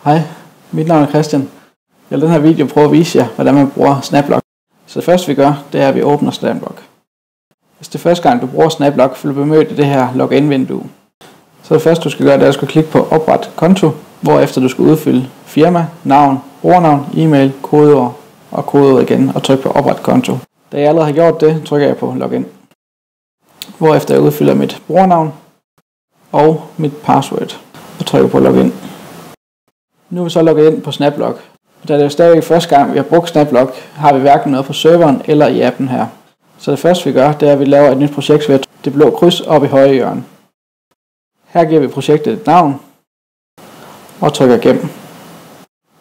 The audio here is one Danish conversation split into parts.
Hej, mit navn er Christian. Jeg vil i den her video prøve at vise jer, hvordan man bruger SnapLock. Så det første vi gør, det er, at vi åbner SnapLock. Hvis det er første gang, du bruger SnapLock, vil du bemøde det her login-vindue. Så det første du skal gøre, det er, at du skal klikke på opret konto, hvorefter du skal udfylde firma, navn, brugernavn, e-mail, kodeord og kodeord igen og trykke på opret konto. Da jeg allerede har gjort det, trykker jeg på login. Hvorefter jeg udfylder mit brugernavn og mit password og trykker på login. Nu er vi så logget ind på SnapLock. Da det er stadigvæk første gang, vi har brugt SnapLock, har vi hverken noget på serveren eller i appen her. Så det første vi gør, det er, at vi laver et nyt projekt ved at trykke det blå kryds oppe i højre hjørne. Her giver vi projektet et navn og trykker gem.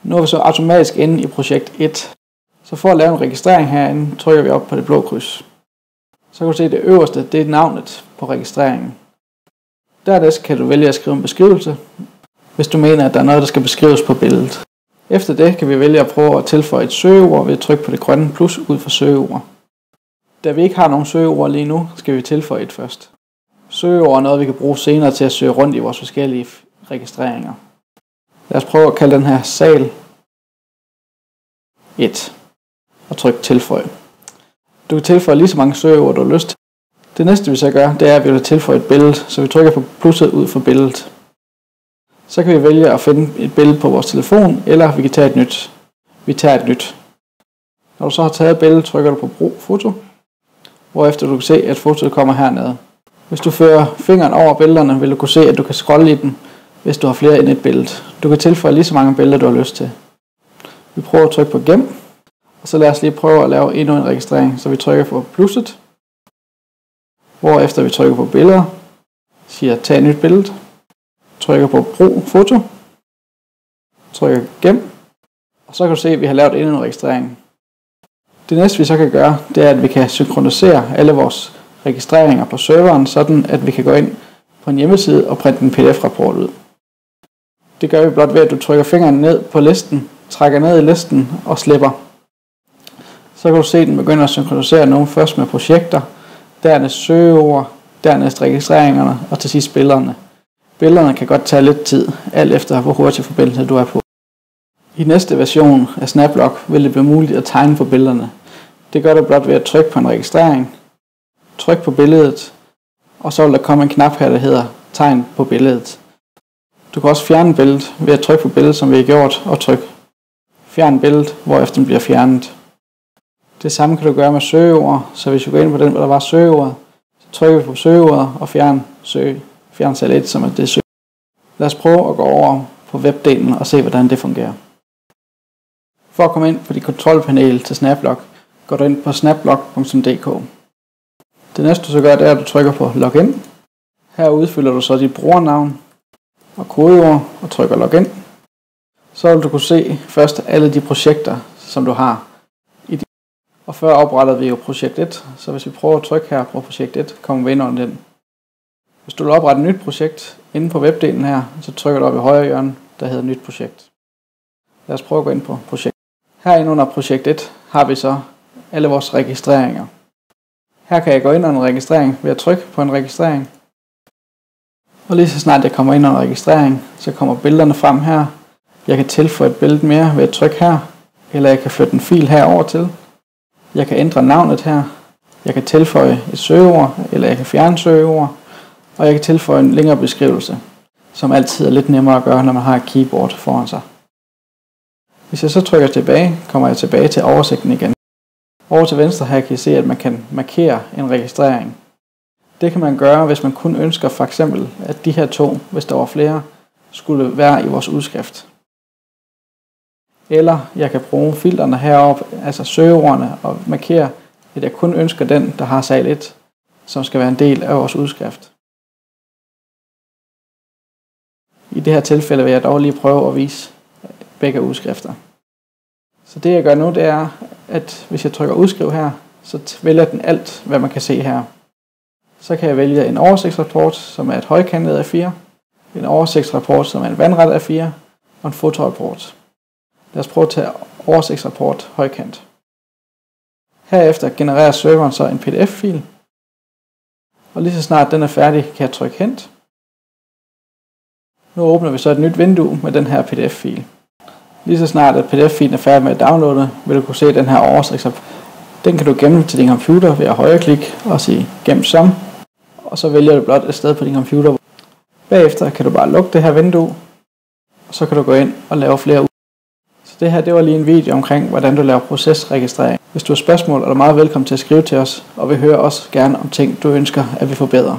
Nu er vi så automatisk inde i projekt 1. Så for at lave en registrering herinde, trykker vi op på det blå kryds. Så kan du se, at det øverste, det er navnet på registreringen. Dernæst kan du vælge at skrive en beskrivelse, hvis du mener, at der er noget, der skal beskrives på billedet. Efter det kan vi vælge at prøve at tilføje et søgeord ved at trykke på det grønne plus ud for søgeord. Da vi ikke har nogen søgeord lige nu, skal vi tilføje et først. Søgeord er noget, vi kan bruge senere til at søge rundt i vores forskellige registreringer. Lad os prøve at kalde den her sal 1 og trykke tilføj. Du kan tilføje lige så mange søgeord, du har lyst til. Det næste vi så gør, det er, at vi vil tilføje et billede, så vi trykker på plusset ud for billedet. Så kan vi vælge at finde et billede på vores telefon, eller vi kan tage et nyt. Vi tager et nyt. Når du så har taget billedet, trykker du på brug foto, hvorefter du kan se, at fotoet kommer hernede. Hvis du fører fingeren over billederne, vil du kunne se, at du kan scrolle i dem, hvis du har flere end et billede. Du kan tilføje lige så mange billeder, du har lyst til. Vi prøver at trykke på gem, og så lad os lige prøve at lave endnu en registrering. Så vi trykker på plusset, hvorefter vi trykker på billeder, siger tag et nyt billede, trykker på brug foto, trykker gem, og så kan du se, at vi har lavet endnu en registrering. Det næste vi så kan gøre, det er, at vi kan synkronisere alle vores registreringer på serveren, sådan at vi kan gå ind på en hjemmeside og printe en pdf-rapport ud. Det gør vi blot ved, at du trykker fingeren ned på listen, trækker ned i listen og slipper. Så kan du se, at den begynder at synkronisere nogle først med projekter, dernæst søgeord, dernæst registreringerne og til sidst billederne. Billederne kan godt tage lidt tid, alt efter hvor hurtig forbindelse du er på. I næste version af SnapLock vil det blive muligt at tegne på billederne. Det gør du blot ved at trykke på en registrering, tryk på billedet, og så vil der komme en knap her, der hedder tegn på billedet. Du kan også fjerne billedet ved at trykke på billedet, som vi har gjort, og tryk fjern billedet, hvorefter den bliver fjernet. Det samme kan du gøre med søgeord, så hvis du går ind på den, hvor der var søgeord, så trykker vi på søgeordet og fjern cell 1, som er det søge. Lad os prøve at gå over på webdelen og se, hvordan det fungerer. For at komme ind på dit kontrolpanel til SnapLock, går du ind på snaplock.dk. Det næste du så gør, det er, at du trykker på login. Her udfylder du så dit brugernavn og kodeord og trykker login. Så vil du kunne se først alle de projekter, som du har. Og før oprettede vi jo projekt 1, så hvis vi prøver at trykke her på projekt 1, kommer vi ind under den. Hvis du vil oprette et nyt projekt inde på webdelen her, så trykker du op i højre hjørne, der hedder nyt projekt. Lad os prøve at gå ind på projekt. Herinde under projekt 1 har vi så alle vores registreringer. Her kan jeg gå ind under en registrering ved at trykke på en registrering. Og lige så snart jeg kommer ind under registrering, så kommer billederne frem her. Jeg kan tilføje et billede mere ved at trykke her, eller jeg kan flytte en fil herover til. Jeg kan ændre navnet her. Jeg kan tilføje et søgeord, eller jeg kan fjerne søgeord. Og jeg kan tilføje en længere beskrivelse, som altid er lidt nemmere at gøre, når man har et keyboard foran sig. Hvis jeg så trykker tilbage, kommer jeg tilbage til oversigten igen. Over til venstre her kan I se, at man kan markere en registrering. Det kan man gøre, hvis man kun ønsker for eksempel, at de her to, hvis der var flere, skulle være i vores udskrift. Eller jeg kan bruge filtrene heroppe, altså søgeordene, og markere, at jeg kun ønsker den, der har sal 1, som skal være en del af vores udskrift. I det her tilfælde vil jeg dog lige prøve at vise begge udskrifter. Så det jeg gør nu, det er, at hvis jeg trykker udskriv her, så vælger den alt, hvad man kan se her. Så kan jeg vælge en oversigtsrapport, som er et højkantet A4, en oversigtsrapport, som er en vandret A4, og en fotorapport. Lad os prøve at tage oversigtsrapport højkant. Herefter genererer serveren så en PDF-fil, og lige så snart den er færdig, kan jeg trykke hent. Nu åbner vi så et nyt vindue med den her PDF-fil. Lige så snart at PDF-filen er færdig med at downloade, vil du kunne se den her oversigt. Den kan du gemme til din computer ved at højreklikke og sige gem som, og så vælger du blot et sted på din computer. Bagefter kan du bare lukke det her vindue, og så kan du gå ind og lave flere. Så det her, det var lige en video omkring, hvordan du laver procesregistrering. Hvis du har spørgsmål, er du meget velkommen til at skrive til os, og vi hører også gerne om ting, du ønsker, at vi forbedrer.